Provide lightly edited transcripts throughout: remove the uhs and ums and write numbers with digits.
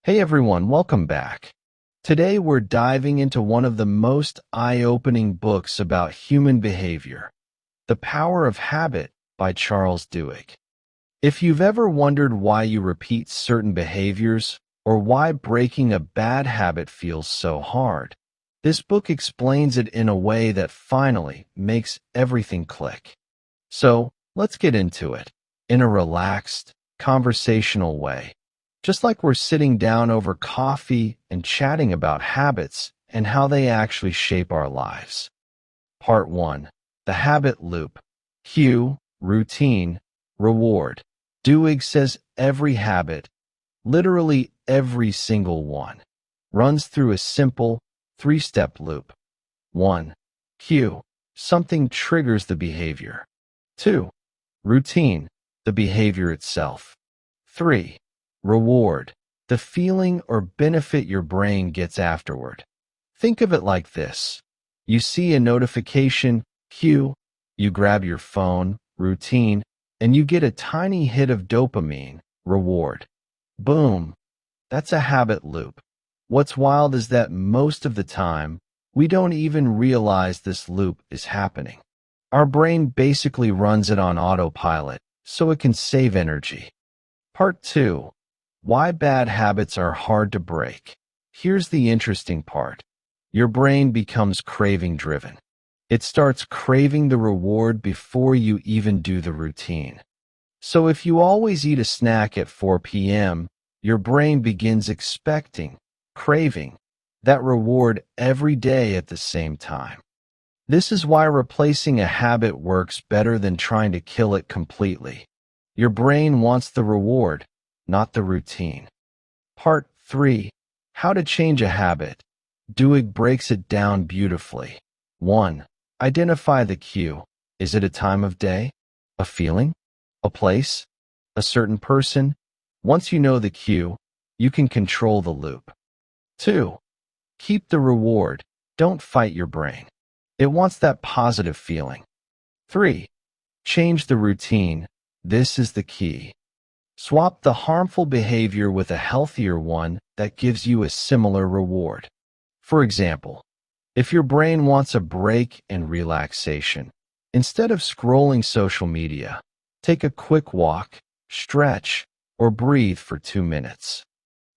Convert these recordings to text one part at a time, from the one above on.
Hey everyone, welcome back. Today we're diving into one of the most eye-opening books about human behavior, The Power of Habit by Charles Duhigg. If you've ever wondered why you repeat certain behaviors or why breaking a bad habit feels so hard, this book explains it in a way that finally makes everything click. So, let's get into it in a relaxed, conversational way. Just like we're sitting down over coffee and chatting about habits and how they actually shape our lives. Part 1. The Habit Loop. Cue, routine, reward. Duhigg says every habit, literally every single one, runs through a simple, three-step loop. 1. Cue. Something triggers the behavior. 2. Routine. The behavior itself. 3. Reward, the feeling or benefit your brain gets afterward. Think of it like this. You see a notification, cue, you grab your phone, routine, and you get a tiny hit of dopamine, reward. Boom. That's a habit loop. What's wild is that most of the time, we don't even realize this loop is happening. Our brain basically runs it on autopilot, so it can save energy. Part 2. Why bad habits are hard to break. Here's the interesting part. Your brain becomes craving-driven. It starts craving the reward before you even do the routine. So if you always eat a snack at 4 p.m., your brain begins expecting, craving, that reward every day at the same time. This is why replacing a habit works better than trying to kill it completely. Your brain wants the reward, not the routine. Part 3. How to change a habit. Duhigg breaks it down beautifully. 1. Identify the cue. Is it a time of day? A feeling? A place? A certain person? Once you know the cue, you can control the loop. 2. Keep the reward. Don't fight your brain. It wants that positive feeling. 3. Change the routine. This is the key. Swap the harmful behavior with a healthier one that gives you a similar reward. For example, if your brain wants a break and relaxation, instead of scrolling social media, take a quick walk, stretch, or breathe for 2 minutes.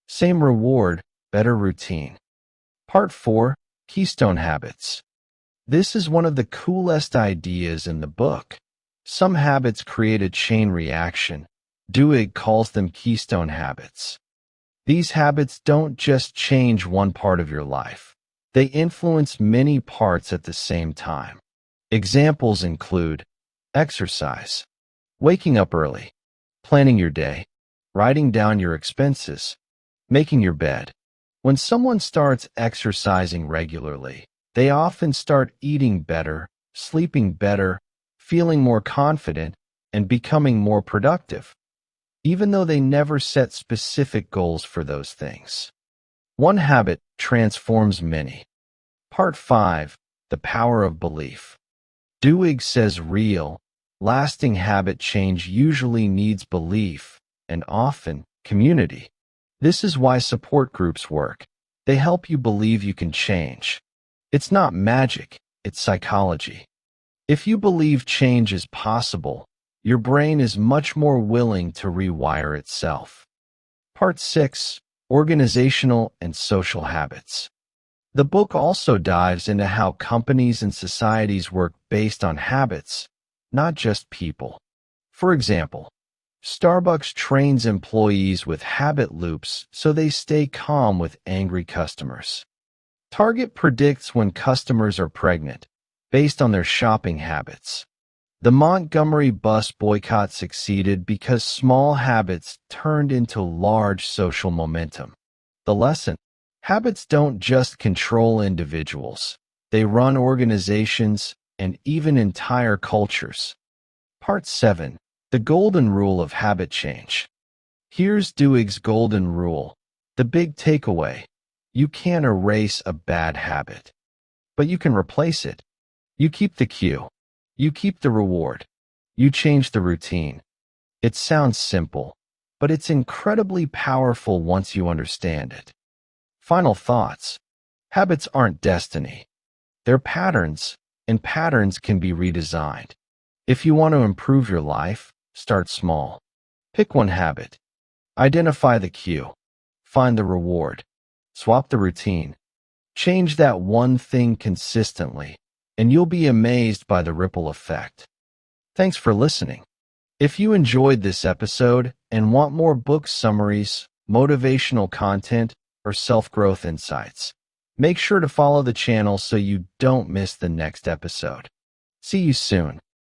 Same reward, better routine. Part 4. Keystone Habits. This is one of the coolest ideas in the book. Some habits create a chain reaction. Duhigg calls them keystone habits. These habits don't just change one part of your life. They influence many parts at the same time. Examples include exercise, waking up early, planning your day, writing down your expenses, making your bed. When someone starts exercising regularly, they often start eating better, sleeping better, feeling more confident, and becoming more productive, even though they never set specific goals for those things. One habit transforms many. Part 5. The Power of Belief. Duhigg says real, lasting habit change usually needs belief, and often, community. This is why support groups work. They help you believe you can change. It's not magic, it's psychology. If you believe change is possible, your brain is much more willing to rewire itself. Part 6. Organizational and Social Habits. The book also dives into how companies and societies work based on habits, not just people. For example, Starbucks trains employees with habit loops so they stay calm with angry customers. Target predicts when customers are pregnant, based on their shopping habits. The Montgomery bus boycott succeeded because small habits turned into large social momentum. The lesson: habits don't just control individuals. They run organizations and even entire cultures. Part 7. The Golden Rule of Habit Change. Here's Duhigg's Golden Rule. The big takeaway: you can't erase a bad habit, but you can replace it. You keep the cue. You keep the reward. You change the routine. It sounds simple, but it's incredibly powerful once you understand it. Final thoughts. Habits aren't destiny. They're patterns, and patterns can be redesigned. If you want to improve your life, start small. Pick one habit. Identify the cue. Find the reward. Swap the routine. Change that one thing consistently, and you'll be amazed by the ripple effect. Thanks for listening. If you enjoyed this episode and want more book summaries, motivational content, or self-growth insights, make sure to follow the channel so you don't miss the next episode. See you soon.